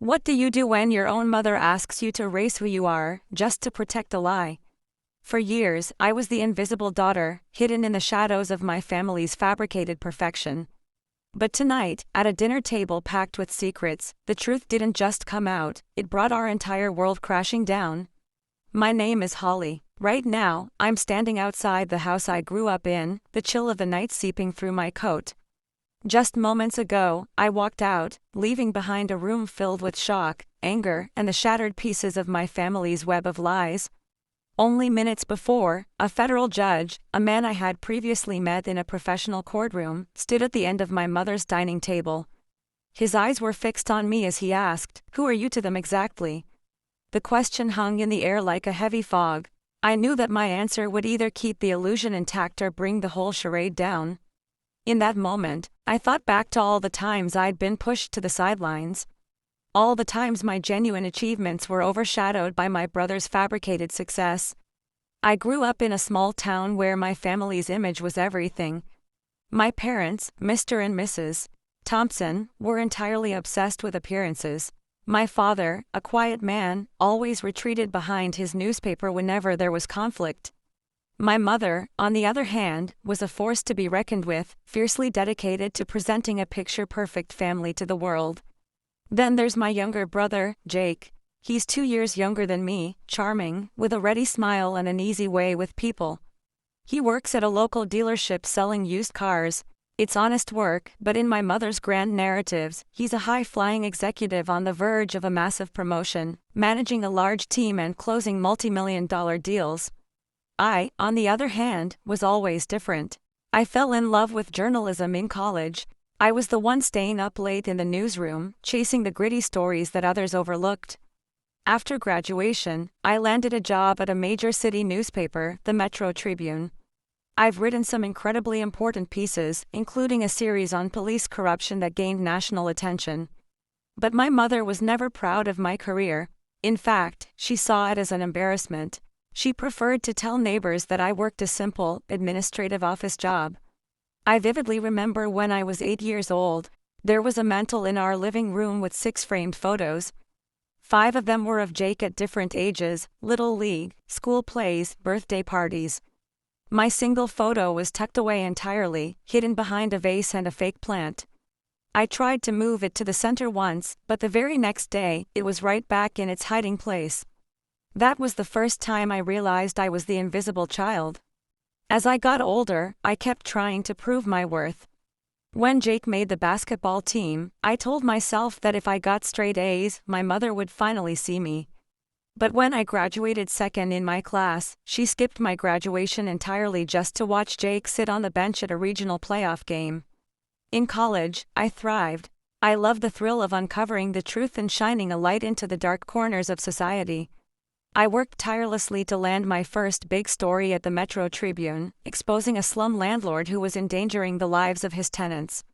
What do you do when your own mother asks you to erase who you are, just to protect a lie? For years, I was the invisible daughter, hidden in the shadows of my family's fabricated perfection. But tonight, at a dinner table packed with secrets, the truth didn't just come out, it brought our entire world crashing down. My name is Holly. Right now, I'm standing outside the house I grew up in, the chill of the night seeping through my coat. Just moments ago, I walked out, leaving behind a room filled with shock, anger, and the shattered pieces of my family's web of lies. Only minutes before, a federal judge, a man I had previously met in a professional courtroom, stood at the end of my mother's dining table. His eyes were fixed on me as he asked, "Who are you to them exactly?" The question hung in the air like a heavy fog. I knew that my answer would either keep the illusion intact or bring the whole charade down. In that moment, I thought back to all the times I'd been pushed to the sidelines. All the times my genuine achievements were overshadowed by my brother's fabricated success. I grew up in a small town where my family's image was everything. My parents, Mr. and Mrs. Thompson, were entirely obsessed with appearances. My father, a quiet man, always retreated behind his newspaper whenever there was conflict. My mother, on the other hand, was a force to be reckoned with, fiercely dedicated to presenting a picture-perfect family to the world. Then there's my younger brother, Jake. He's 2 years younger than me, charming, with a ready smile and an easy way with people. He works at a local dealership selling used cars. It's honest work, but in my mother's grand narratives, he's a high-flying executive on the verge of a massive promotion, managing a large team and closing multi-million-dollar deals. I, on the other hand, was always different. I fell in love with journalism in college. I was the one staying up late in the newsroom, chasing the gritty stories that others overlooked. After graduation, I landed a job at a major city newspaper, the Metro Tribune. I've written some incredibly important pieces, including a series on police corruption that gained national attention. But my mother was never proud of my career. In fact, she saw it as an embarrassment. She preferred to tell neighbors that I worked a simple, administrative office job. I vividly remember when I was 8 years old, there was a mantel in our living room with 6 framed photos. 5 of them were of Jake at different ages, little league, school plays, birthday parties. My single photo was tucked away entirely, hidden behind a vase and a fake plant. I tried to move it to the center once, but the very next day, it was right back in its hiding place. That was the first time I realized I was the invisible child. As I got older, I kept trying to prove my worth. When Jake made the basketball team, I told myself that if I got straight A's, my mother would finally see me. But when I graduated second in my class, she skipped my graduation entirely just to watch Jake sit on the bench at a regional playoff game. In college, I thrived. I loved the thrill of uncovering the truth and shining a light into the dark corners of society. I worked tirelessly to land my first big story at the Metro Tribune, exposing a slum landlord who was endangering the lives of his tenants.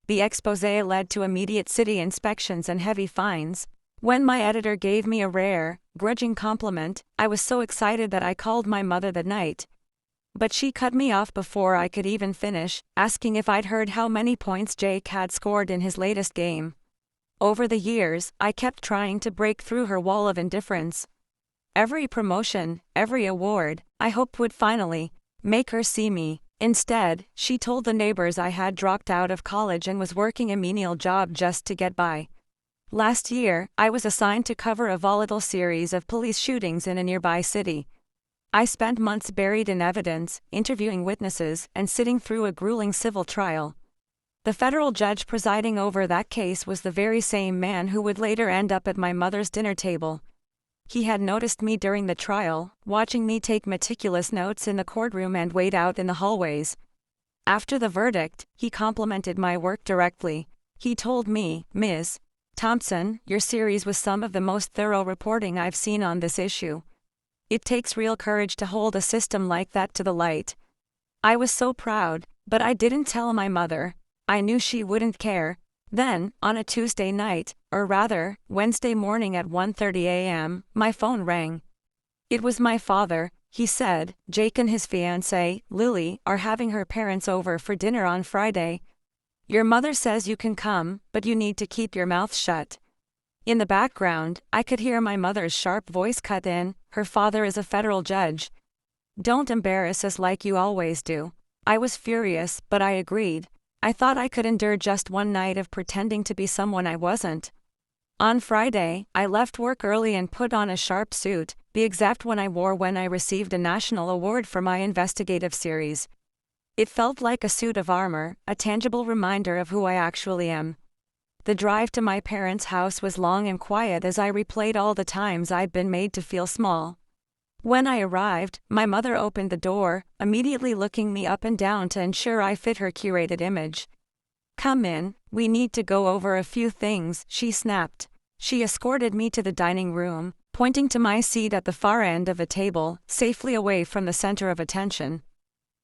The exposé led to immediate city inspections and heavy fines. When my editor gave me a rare, grudging compliment, I was so excited that I called my mother that night. But she cut me off before I could even finish, asking if I'd heard how many points Jake had scored in his latest game. Over the years, I kept trying to break through her wall of indifference. Every promotion, every award, I hoped would finally make her see me. Instead, she told the neighbors I had dropped out of college and was working a menial job just to get by. Last year, I was assigned to cover a volatile series of police shootings in a nearby city. I spent months buried in evidence, interviewing witnesses, and sitting through a grueling civil trial. The federal judge presiding over that case was the very same man who would later end up at my mother's dinner table. He had noticed me during the trial, watching me take meticulous notes in the courtroom and wait out in the hallways. After the verdict, he complimented my work directly. He told me, "Ms. Thompson, your series was some of the most thorough reporting I've seen on this issue. It takes real courage to hold a system like that to the light." I was so proud, but I didn't tell my mother. I knew she wouldn't care. Then, on a Tuesday night, or rather, Wednesday morning at 1:30 a.m., my phone rang. It was my father. He said, "Jake and his fiancée, Lily, are having her parents over for dinner on Friday. Your mother says you can come, but you need to keep your mouth shut." In the background, I could hear my mother's sharp voice cut in, "Her father is a federal judge. Don't embarrass us like you always do." I was furious, but I agreed. I thought I could endure just one night of pretending to be someone I wasn't. On Friday, I left work early and put on a sharp suit, the exact one I wore when I received a national award for my investigative series. It felt like a suit of armor, a tangible reminder of who I actually am. The drive to my parents' house was long and quiet as I replayed all the times I'd been made to feel small. When I arrived, my mother opened the door, immediately looking me up and down to ensure I fit her curated image. "Come in, we need to go over a few things," she snapped. She escorted me to the dining room, pointing to my seat at the far end of a table, safely away from the center of attention.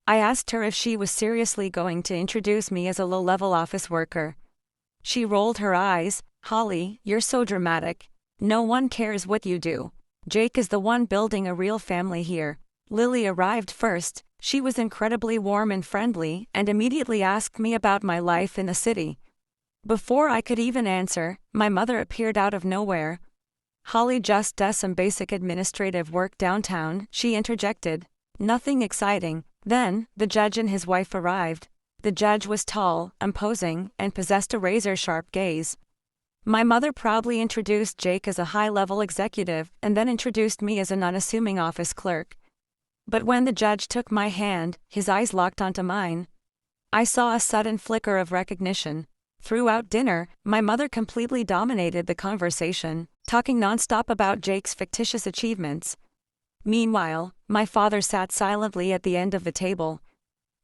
I asked her if she was seriously going to introduce me as a low-level office worker. She rolled her eyes. "Holly, you're so dramatic. No one cares what you do. Jake is the one building a real family here." Lily arrived first. She was incredibly warm and friendly, and immediately asked me about my life in the city. Before I could even answer, my mother appeared out of nowhere. "Holly just does some basic administrative work downtown," she interjected. "Nothing exciting." Then, the judge and his wife arrived. The judge was tall, imposing, and possessed a razor-sharp gaze. My mother proudly introduced Jake as a high-level executive and then introduced me as an unassuming office clerk. But when the judge took my hand, his eyes locked onto mine. I saw a sudden flicker of recognition. Throughout dinner, my mother completely dominated the conversation, talking nonstop about Jake's fictitious achievements. Meanwhile, my father sat silently at the end of the table.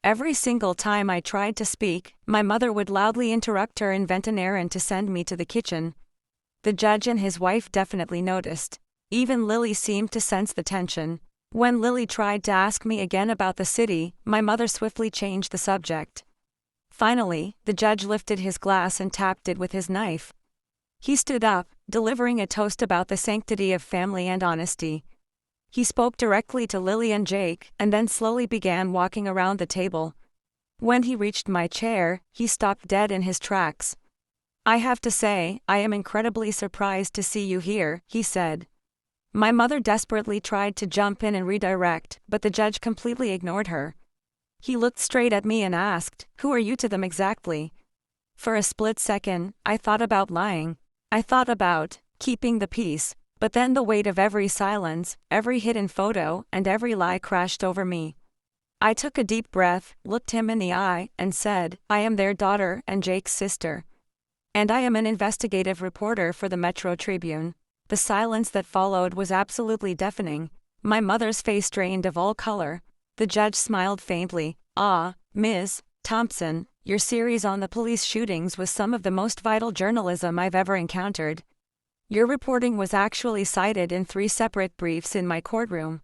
Every single time I tried to speak, my mother would loudly interrupt or invent an errand to send me to the kitchen. The judge and his wife definitely noticed. Even Lily seemed to sense the tension. When Lily tried to ask me again about the city, my mother swiftly changed the subject. Finally, the judge lifted his glass and tapped it with his knife. He stood up, delivering a toast about the sanctity of family and honesty. He spoke directly to Lily and Jake, and then slowly began walking around the table. When he reached my chair, he stopped dead in his tracks. "I have to say, I am incredibly surprised to see you here," he said. My mother desperately tried to jump in and redirect, but the judge completely ignored her. He looked straight at me and asked, "Who are you to them exactly?" For a split second, I thought about lying. I thought about keeping the peace. But then the weight of every silence, every hidden photo, and every lie crashed over me. I took a deep breath, looked him in the eye, and said, "I am their daughter and Jake's sister. And I am an investigative reporter for the Metro Tribune." The silence that followed was absolutely deafening. My mother's face drained of all color. The judge smiled faintly. "Ah, Ms. Thompson, your series on the police shootings was some of the most vital journalism I've ever encountered. Your reporting was actually cited in 3 separate briefs in my courtroom."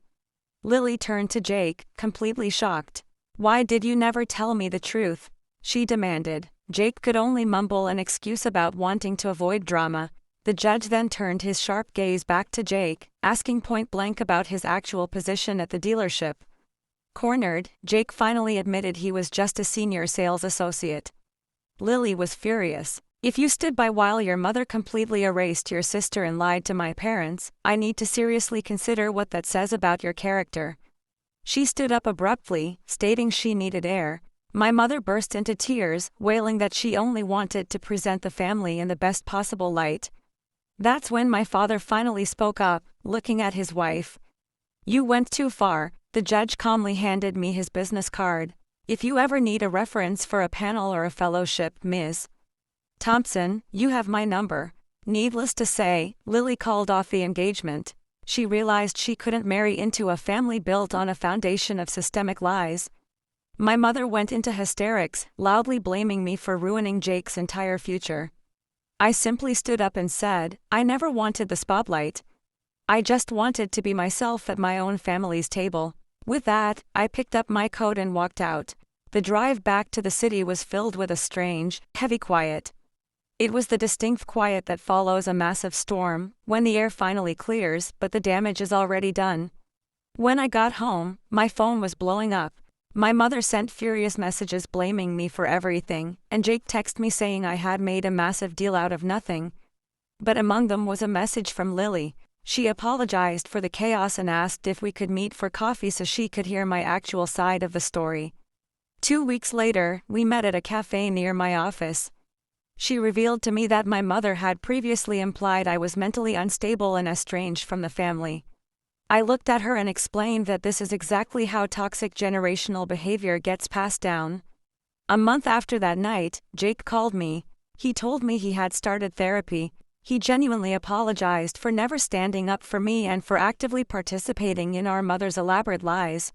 Lily turned to Jake, completely shocked. "Why did you never tell me the truth?" she demanded. Jake could only mumble an excuse about wanting to avoid drama. The judge then turned his sharp gaze back to Jake, asking point-blank about his actual position at the dealership. Cornered, Jake finally admitted he was just a senior sales associate. Lily was furious. "If you stood by while your mother completely erased your sister and lied to my parents, I need to seriously consider what that says about your character." She stood up abruptly, stating she needed air. My mother burst into tears, wailing that she only wanted to present the family in the best possible light. That's when my father finally spoke up, looking at his wife. "You went too far." The judge calmly handed me his business card. "If you ever need a reference for a panel or a fellowship, Ms. Thompson, you have my number." Needless to say, Lily called off the engagement. She realized she couldn't marry into a family built on a foundation of systemic lies. My mother went into hysterics, loudly blaming me for ruining Jake's entire future. I simply stood up and said, "I never wanted the spotlight. I just wanted to be myself at my own family's table." With that, I picked up my coat and walked out. The drive back to the city was filled with a strange, heavy quiet. It was the distinct quiet that follows a massive storm, when the air finally clears, but the damage is already done. When I got home, my phone was blowing up. My mother sent furious messages blaming me for everything, and Jake texted me saying I had made a massive deal out of nothing. But among them was a message from Lily. She apologized for the chaos and asked if we could meet for coffee so she could hear my actual side of the story. 2 weeks later, we met at a cafe near my office. She revealed to me that my mother had previously implied I was mentally unstable and estranged from the family. I looked at her and explained that this is exactly how toxic generational behavior gets passed down. A month after that night, Jake called me. He told me he had started therapy. He genuinely apologized for never standing up for me and for actively participating in our mother's elaborate lies.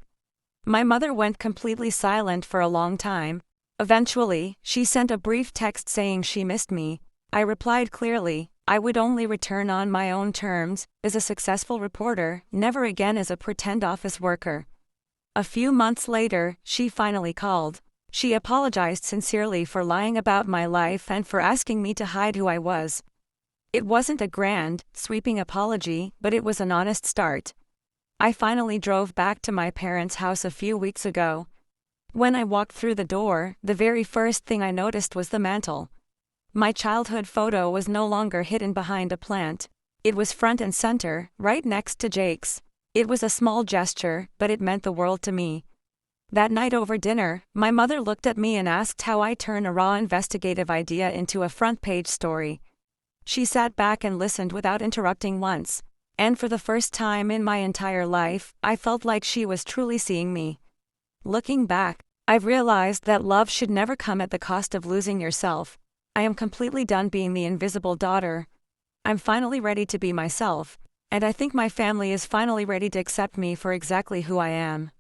My mother went completely silent for a long time. Eventually, she sent a brief text saying she missed me. I replied clearly, I would only return on my own terms, as a successful reporter, never again as a pretend office worker. A few months later, she finally called. She apologized sincerely for lying about my life and for asking me to hide who I was. It wasn't a grand, sweeping apology, but it was an honest start. I finally drove back to my parents' house a few weeks ago. When I walked through the door, the very first thing I noticed was the mantel. My childhood photo was no longer hidden behind a plant. It was front and center, right next to Jake's. It was a small gesture, but it meant the world to me. That night over dinner, my mother looked at me and asked how I turn a raw investigative idea into a front-page story. She sat back and listened without interrupting once. And for the first time in my entire life, I felt like she was truly seeing me. Looking back, I've realized that love should never come at the cost of losing yourself. I am completely done being the invisible daughter. I'm finally ready to be myself, and I think my family is finally ready to accept me for exactly who I am.